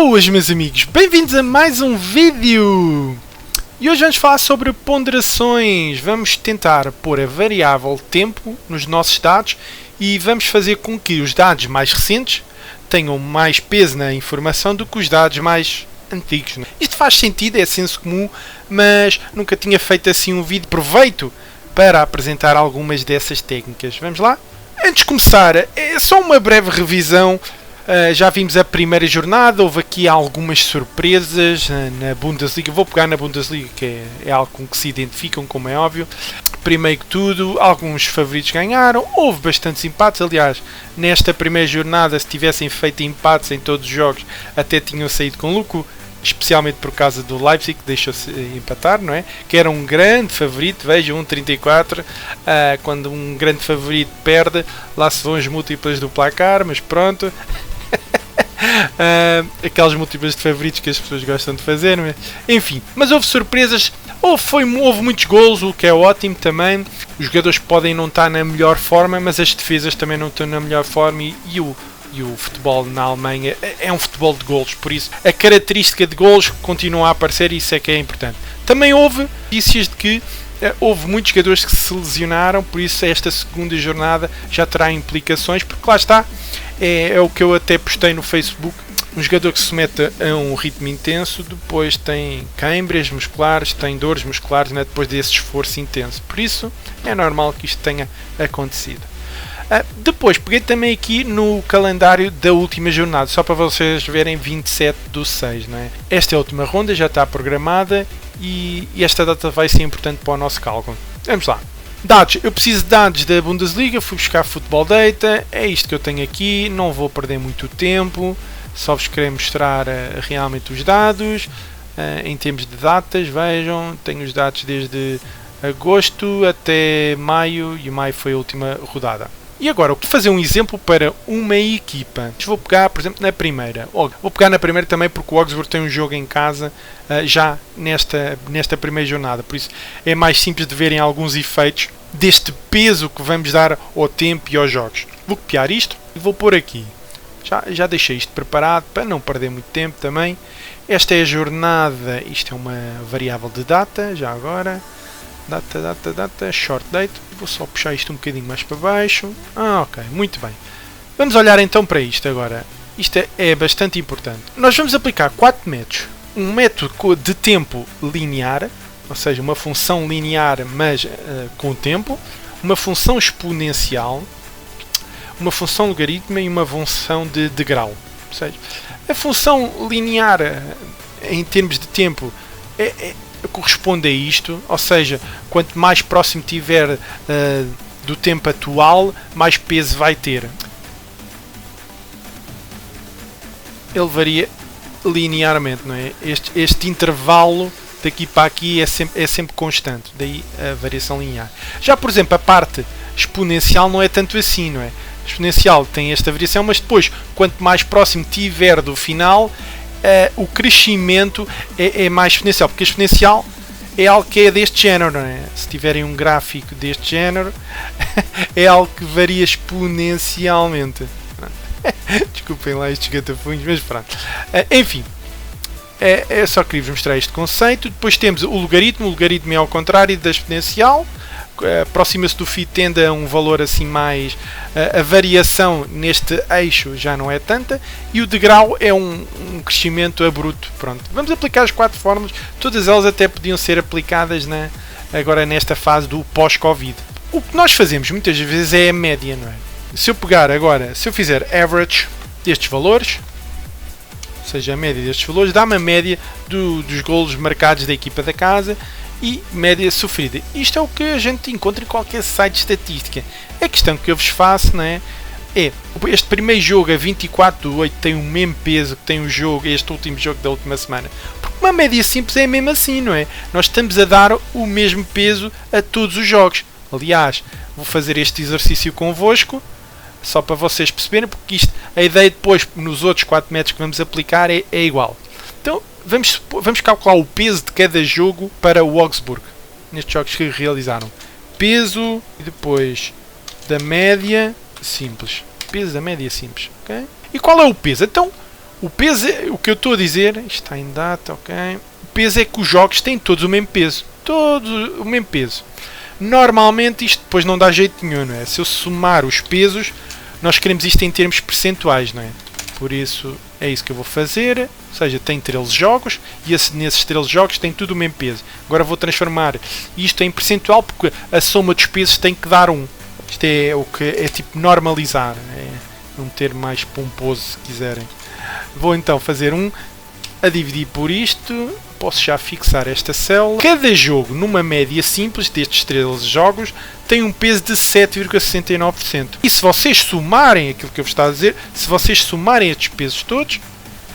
Boas, meus amigos, bem-vindos a mais um vídeo! E hoje vamos falar sobre ponderações. Vamos tentar pôr a variável tempo nos nossos dados e vamos fazer com que os dados mais recentes tenham mais peso na informação do que os dados mais antigos. Isto faz sentido, é senso comum, mas nunca tinha feito assim um vídeo de proveito para apresentar algumas dessas técnicas. Vamos lá? Antes de começar, é só uma breve revisão. Já vimos a primeira jornada, houve aqui algumas surpresas na Bundesliga. Vou pegar na Bundesliga, que é algo com que se identificam, como é óbvio. Primeiro que tudo, alguns favoritos ganharam, houve bastantes empates. Aliás, nesta primeira jornada, se tivessem feito empates em todos os jogos, até tinham saído com lucro, especialmente por causa do Leipzig, que deixou-se empatar, não é? Que era um grande favorito, vejam, 1,34. Quando um grande favorito perde, lá se vão as múltiplas do placar, mas pronto. Aquelas múltiplas de favoritos que as pessoas gostam de fazer, não é? Enfim, mas houve surpresas, houve muitos golos, o que é ótimo também. Os jogadores podem não estar na melhor forma, mas as defesas também não estão na melhor forma e o futebol na Alemanha é um futebol de golos, por isso a característica de golos continua a aparecer e isso é que é importante. Também houve notícias de que houve muitos jogadores que se lesionaram, por isso esta segunda jornada já terá implicações, porque lá está, é o que eu até postei no Facebook. Um jogador que se mete a um ritmo intenso, depois tem câimbras musculares, tem dores musculares, né, depois desse esforço intenso. Por isso é normal que isto tenha acontecido. Depois peguei também aqui no calendário da última jornada, só para vocês verem, 27/6, não é? Esta é a última ronda, já está programada e esta data vai ser importante para o nosso cálculo. Vamos lá. Dados, eu preciso de dados da Bundesliga, fui buscar Football Data, é isto que eu tenho aqui, não vou perder muito tempo, só vos queria mostrar realmente os dados. Em termos de datas, vejam, tenho os dados desde agosto até maio, e maio foi a última rodada. E agora, eu vou fazer um exemplo para uma equipa. Vou pegar, por exemplo, na primeira. Vou pegar na primeira também porque o Augsburg tem um jogo em casa já nesta primeira jornada. Por isso é mais simples de verem alguns efeitos deste peso que vamos dar ao tempo e aos jogos. Vou copiar isto e vou pôr aqui. Já deixei isto preparado para não perder muito tempo também. Esta é a jornada. Isto é uma variável de data, já agora. Data, short date. Vou só puxar isto um bocadinho mais para baixo. Ok, muito bem. Vamos olhar então para isto agora. Isto é bastante importante. Nós vamos aplicar 4 métodos. Um método de tempo linear, ou seja, uma função linear mas com tempo. Uma função exponencial. Uma função logaritma e uma função de grau. Ou seja, a função linear em termos de tempo corresponde a isto, ou seja, quanto mais próximo tiver do tempo atual, mais peso vai ter. Ele varia linearmente, não é? Este intervalo daqui para aqui é sempre constante, daí a variação linear. Já, por exemplo, a parte exponencial não é tanto assim, não é? A exponencial tem esta variação, mas depois, quanto mais próximo tiver do final, o crescimento é mais exponencial, porque a exponencial é algo que é deste género, não é? Se tiverem um gráfico deste género, é algo que varia exponencialmente. Desculpem lá estes gatafunhos, mas pronto. Enfim, só queria-vos mostrar este conceito. Depois temos o logaritmo é ao contrário da exponencial. Aproxima-se do φ, tende a um valor assim mais... a variação neste eixo já não é tanta, e o degrau é um crescimento abrupto. Pronto. Vamos aplicar as 4 fórmulas, todas elas até podiam ser aplicadas agora nesta fase do pós-Covid. O que nós fazemos muitas vezes é a média, não é? Se eu pegar agora, se eu fizer average destes valores, ou seja, a média destes valores, dá-me a média dos golos marcados da equipa da casa e média sofrida. Isto é o que a gente encontra em qualquer site de estatística. A questão que eu vos faço, não é? Este primeiro jogo a 24/8 tem o mesmo peso que tem este último jogo da última semana. Porque uma média simples é mesmo assim, não é? Nós estamos a dar o mesmo peso a todos os jogos. Aliás, vou fazer este exercício convosco, só para vocês perceberem, porque a ideia depois, nos outros 4 métodos que vamos aplicar, é igual. Então, vamos calcular o peso de cada jogo para o Augsburg, nestes jogos que realizaram. Peso e depois da média simples. Peso da média simples. Okay? E qual é o peso? Então, O peso, o que eu estou a dizer, isto está em data, ok. O peso é que os jogos têm todos o mesmo peso. Todos o mesmo peso. Normalmente isto depois não dá jeito nenhum, não é? Se eu somar os pesos, nós queremos isto em termos percentuais, não é? Por isso é isso que eu vou fazer. Ou seja, tem 13 jogos e nesses 13 jogos tem tudo o mesmo peso. Agora vou transformar isto em percentual porque a soma dos pesos tem que dar 1. Isto é o que é tipo normalizar. É um termo mais pomposo se quiserem. Vou então fazer a dividir por isto. Posso já fixar esta célula. Cada jogo, numa média simples destes 13 jogos, tem um peso de 7,69%. E se vocês somarem aquilo que eu vos estou a dizer, se vocês somarem estes pesos todos,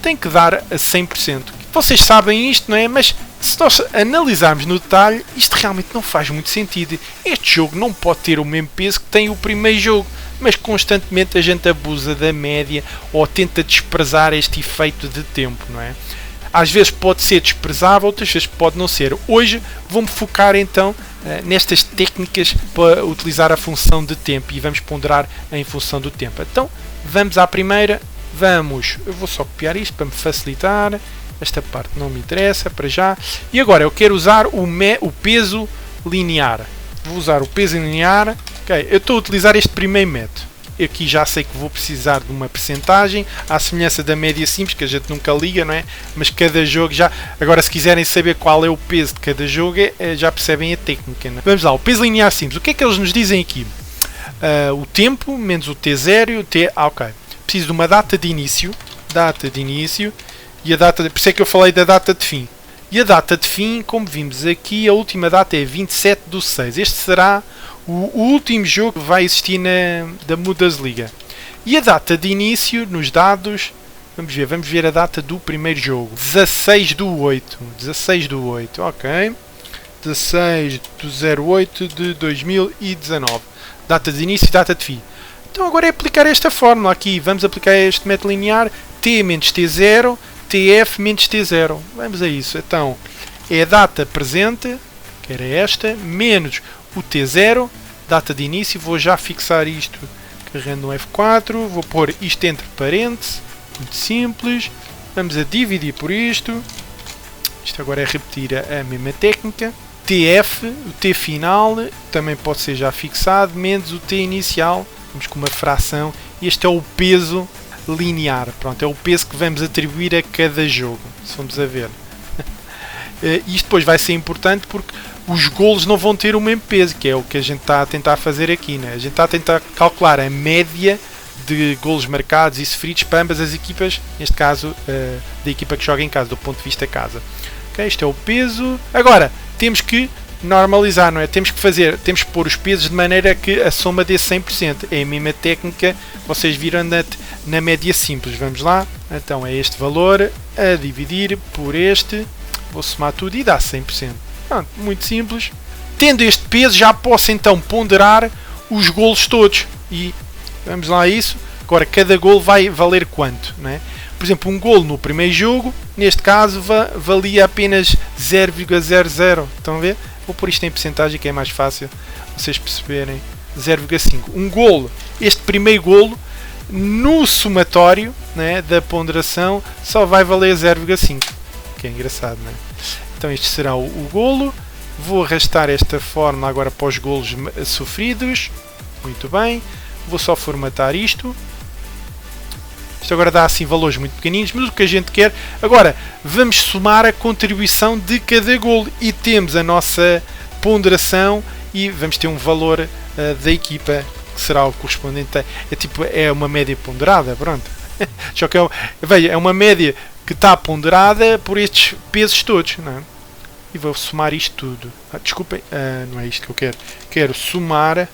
tem que dar a 100%. Vocês sabem isto, não é? Mas se nós analisarmos no detalhe, isto realmente não faz muito sentido. Este jogo não pode ter o mesmo peso que tem o primeiro jogo. Mas constantemente a gente abusa da média ou tenta desprezar este efeito de tempo, não é? Às vezes pode ser desprezável, outras vezes pode não ser. Hoje vou-me focar então nestas técnicas para utilizar a função de tempo e vamos ponderar em função do tempo. Então vamos à primeira, eu vou só copiar isto para me facilitar, esta parte não me interessa para já. E agora eu quero usar o peso linear. Vou usar o peso linear, ok, eu estou a utilizar este primeiro método. Aqui já sei que vou precisar de uma percentagem, à semelhança da média simples, que a gente nunca liga, não é? Mas cada jogo já... Agora, se quiserem saber qual é o peso de cada jogo, já percebem a técnica, não é? Vamos lá, o peso linear simples. O que é que eles nos dizem aqui? O tempo, menos o T0 e o T... ok. Preciso de uma data de início, e a data... Por isso é que eu falei da data de fim. E a data de fim, como vimos aqui, a última data é 27/6. Este será o último jogo que vai existir da Bundesliga. E a data de início, nos dados, vamos ver a data do primeiro jogo. 16/8, ok. 16/08 de 2019. Data de início e data de fim. Então agora é aplicar esta fórmula aqui. Vamos aplicar este método linear. T menos T0, TF menos T0. Vamos a isso. Então, é a data presente, que era esta, menos o T0, data de início. Vou já fixar isto carregando um F4. Vou pôr isto entre parênteses. Muito simples. Vamos a dividir por isto. Isto agora é repetir a mesma técnica. TF, o T final, também pode ser já fixado, menos o T inicial. Vamos com uma fração. Este é o peso linear. Pronto, é o peso que vamos atribuir a cada jogo. Se vamos a ver. Isto depois vai ser importante porque os golos não vão ter o mesmo peso, que é o que a gente está a tentar fazer aqui, né? A gente está a tentar calcular a média de golos marcados e sofridos para ambas as equipas, neste caso da equipa que joga em casa, do ponto de vista casa. Okay, este é o peso. Agora, temos que normalizar, não é? Temos que pôr os pesos de maneira que a soma dê 100%. É a mesma técnica que vocês viram na média simples. Vamos lá. Então é este valor a dividir por este. Vou somar tudo e dá 100%. Pronto, muito simples. Tendo este peso, já posso então ponderar os golos todos. E vamos lá a isso. Agora, cada golo vai valer quanto, não é? Por exemplo, um golo no primeiro jogo, neste caso, valia apenas 0,00. Estão a ver? Vou pôr isto em percentagem que é mais fácil vocês perceberem. 0,5. Um golo, este primeiro golo, no somatório, né, da ponderação, só vai valer 0,5. Que é engraçado, não é? Então este será o golo. Vou arrastar esta fórmula agora para os golos sofridos. Muito bem. Vou só formatar isto. Isto agora dá assim valores muito pequeninos, mas o que a gente quer... Agora, vamos somar a contribuição de cada golo e temos a nossa ponderação e vamos ter um valor da equipa que será o correspondente. É uma média ponderada, pronto. Só que é uma média que está ponderada por estes pesos todos, não é? E vou somar isto tudo. Desculpem, não é isto que eu quero. Quero somar...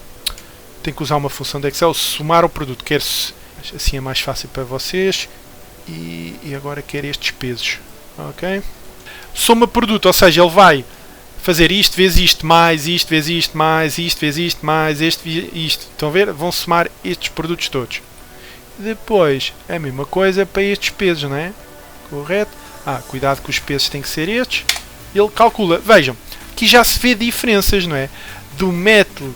Tenho que usar uma função de Excel, somar o produto. Quero... Assim é mais fácil para vocês. E agora quero estes pesos. Ok? Soma produto, ou seja, ele vai fazer isto vezes isto, mais isto, vezes isto, mais isto, vezes isto, mais isto. Estão a ver? Vão somar estes produtos todos. Depois, a mesma coisa para estes pesos, não é? Correto? Cuidado que os pesos têm que ser estes. Ele calcula. Vejam, aqui já se vê diferenças, não é? Do método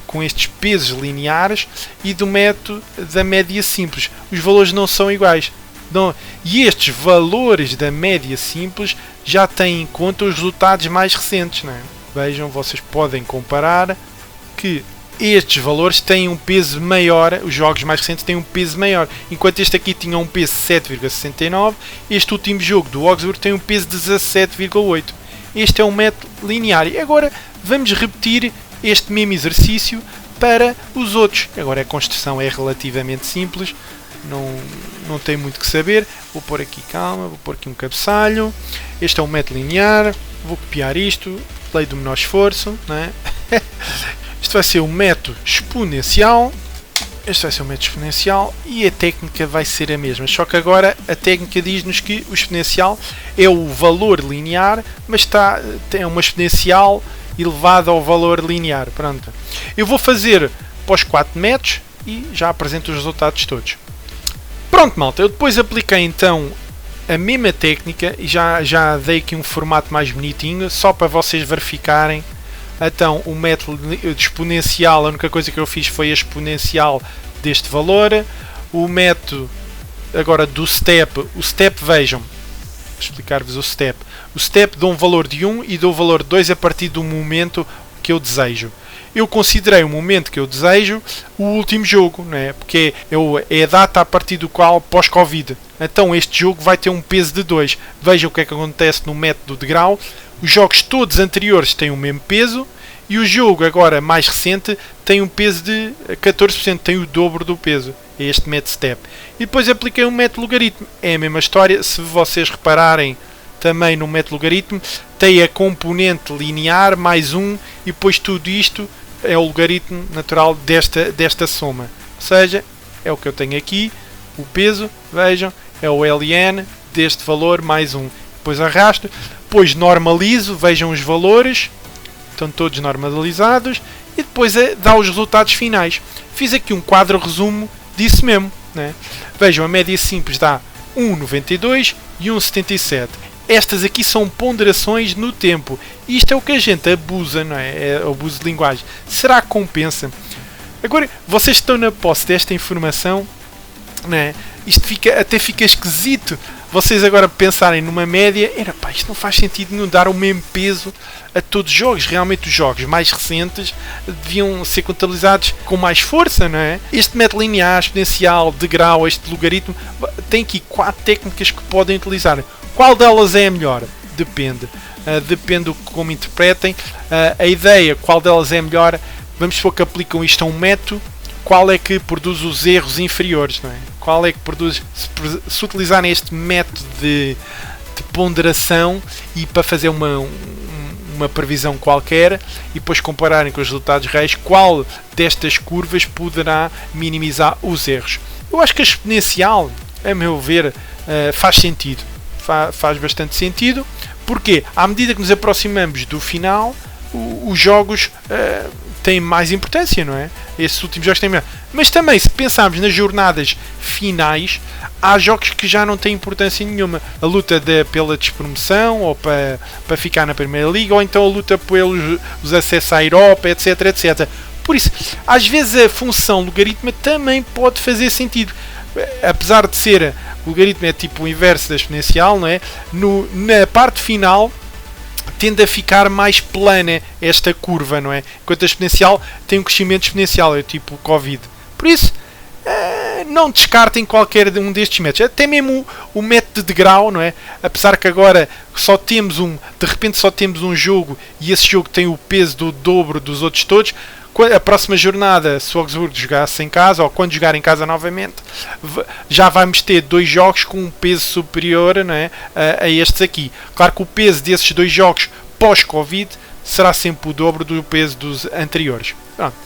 com estes pesos lineares e do método da média simples. Os valores não são iguais. E estes valores da média simples já têm em conta os resultados mais recentes, não é? Vejam, vocês podem comparar que estes valores têm um peso maior, os jogos mais recentes têm um peso maior, enquanto este aqui tinha um peso de 7,69, este último jogo do Augsburg tem um peso de 17,8. Este é um método linear. E agora vamos repetir este mesmo exercício para os outros. Agora a construção é relativamente simples, não tem muito que saber. Vou pôr aqui, calma, vou pôr aqui um cabeçalho. Este é um método linear, vou copiar isto, lei do menor esforço, não é? Este vai ser o método exponencial. Este vai ser o método exponencial e a técnica vai ser a mesma. Só que agora a técnica diz-nos que o exponencial é o valor linear, mas é uma exponencial elevada ao valor linear. Pronto. Eu vou fazer para os 4 métodos e já apresento os resultados todos. Pronto, malta. Eu depois apliquei então a mesma técnica e já dei aqui um formato mais bonitinho, só para vocês verificarem. Então, o método exponencial, a única coisa que eu fiz foi a exponencial deste valor. O método agora do step, o step, vejam, vou explicar-vos o step. O step dá um valor de 1 e dá um valor de 2 a partir do momento que eu desejo. Eu considerei o momento que eu desejo o último jogo, não é? Porque é a data a partir do qual pós-Covid. Então este jogo vai ter um peso de 2. Vejam o que é que acontece no método de grau. Os jogos todos anteriores têm o mesmo peso e o jogo agora mais recente tem um peso de 14%, tem o dobro do peso. É este método step. E depois apliquei um método logaritmo. É a mesma história, se vocês repararem também no método logaritmo, tem a componente linear mais 1 e depois tudo isto é o logaritmo natural desta soma. Ou seja, é o que eu tenho aqui, o peso, vejam, é o ln deste valor mais 1. Depois arrasto, depois normalizo, vejam os valores, estão todos normalizados, e depois dá os resultados finais. Fiz aqui um quadro resumo disso mesmo, né? Vejam, a média simples dá 1,92 e 1,77. Estas aqui são ponderações no tempo. Isto é o que a gente abusa, não é? É abuso de linguagem. Será que compensa? Agora, vocês estão na posse desta informação, não é? Isto até fica esquisito. Vocês agora pensarem numa média, isto não faz sentido nenhum dar o mesmo peso a todos os jogos. Realmente os jogos mais recentes deviam ser contabilizados com mais força, não é? Este método linear, exponencial, de grau, este logaritmo, tem aqui 4 técnicas que podem utilizar. Qual delas é a melhor? Depende. Depende do como interpretem. A ideia, qual delas é a melhor, vamos supor que aplicam isto a um método, qual é que produz os erros inferiores, não é? Qual é que produz, se utilizarem este método de ponderação e para fazer uma previsão qualquer e depois compararem com os resultados reais, qual destas curvas poderá minimizar os erros? Eu acho que a exponencial, a meu ver, faz sentido. Faz bastante sentido, porque à medida que nos aproximamos do final, os jogos têm mais importância, não é? Esses últimos jogos têm melhor. Mas também, se pensarmos nas jornadas finais, há jogos que já não têm importância nenhuma. A luta pela despromoção, ou para ficar na Primeira Liga, ou então a luta pelos acessos à Europa, etc, etc. Por isso, às vezes a função logaritma também pode fazer sentido. Apesar de ser, o logaritmo é tipo o inverso da exponencial, não é? Na parte final tende a ficar mais plana esta curva, não é? Enquanto a exponencial tem um crescimento exponencial, é tipo o Covid. Por isso, não descartem qualquer um destes métodos. Até mesmo o método de grau, não é? Apesar que agora de repente só temos um jogo e esse jogo tem o peso do dobro dos outros todos. A próxima jornada, se o Augsburg jogasse em casa, ou quando jogar em casa novamente, já vamos ter 2 jogos com um peso superior, não é, a estes aqui. Claro que o peso desses 2 jogos pós-Covid será sempre o dobro do peso dos anteriores. Pronto.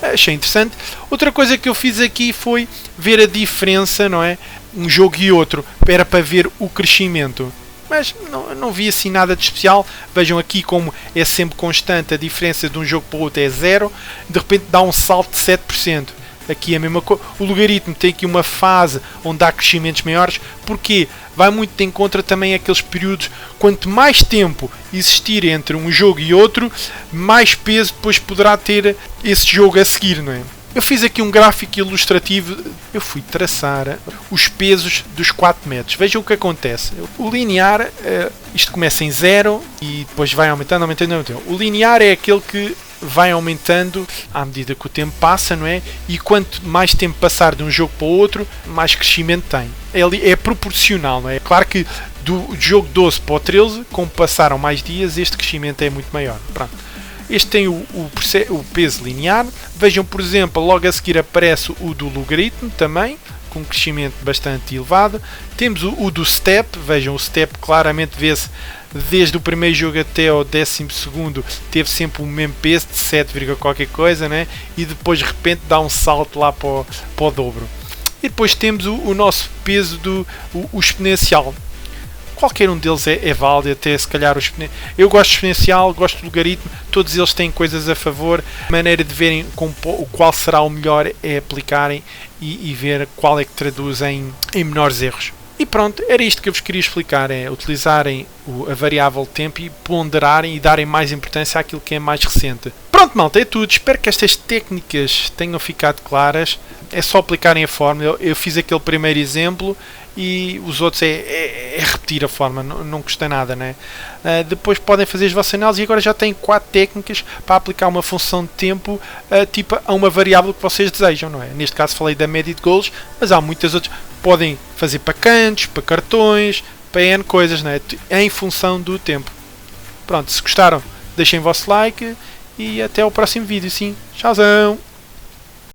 Achei interessante. Outra coisa que eu fiz aqui foi ver a diferença, não é? Um jogo e outro. Era para ver o crescimento. Mas não vi assim nada de especial. Vejam aqui como é sempre constante, a diferença de um jogo para o outro é 0. De repente dá um salto de 7%. Aqui a mesma coisa. O logaritmo tem aqui uma fase onde há crescimentos maiores, porque vai muito de encontro também aqueles períodos. Quanto mais tempo existir entre um jogo e outro, mais peso depois poderá ter esse jogo a seguir, não é? Eu fiz aqui um gráfico ilustrativo, eu fui traçar os pesos dos 4 metros. Vejam o que acontece. O linear, isto começa em 0 e depois vai aumentando. O linear é aquele que vai aumentando à medida que o tempo passa, não é? E quanto mais tempo passar de um jogo para o outro, mais crescimento tem. É proporcional, não é? Claro que do jogo 12 para o 13, como passaram mais dias, este crescimento é muito maior. Pronto. Este tem o peso linear. Vejam, por exemplo, logo a seguir aparece o do logaritmo também, com um crescimento bastante elevado. Temos o do step. Vejam, o step claramente vê-se desde o primeiro jogo até ao 12º, teve sempre o mesmo peso de 7, qualquer coisa, né? E depois de repente dá um salto lá para o dobro. E depois temos o nosso peso o exponencial. Qualquer um deles é válido, até se calhar o exponencial. Eu gosto de exponencial, gosto do logaritmo, todos eles têm coisas a favor. A maneira de verem qual será o melhor é aplicarem e ver qual é que traduz em menores erros. E pronto, era isto que eu vos queria explicar, é utilizarem a variável tempo e ponderarem e darem mais importância àquilo que é mais recente. Pronto, malta, é tudo. Espero que estas técnicas tenham ficado claras. É só aplicarem a fórmula. Eu fiz aquele primeiro exemplo e os outros é repetir a forma, não custa nada, né? Depois podem fazer as vossas análises e agora já têm 4 técnicas para aplicar uma função de tempo tipo a uma variável que vocês desejam, não é? Neste caso falei da média de golos, mas há muitas outras. Podem fazer para cantos, para cartões, para N coisas, não é? Em função do tempo. Pronto, se gostaram, deixem o vosso like e até ao próximo vídeo, sim. Tchauzão!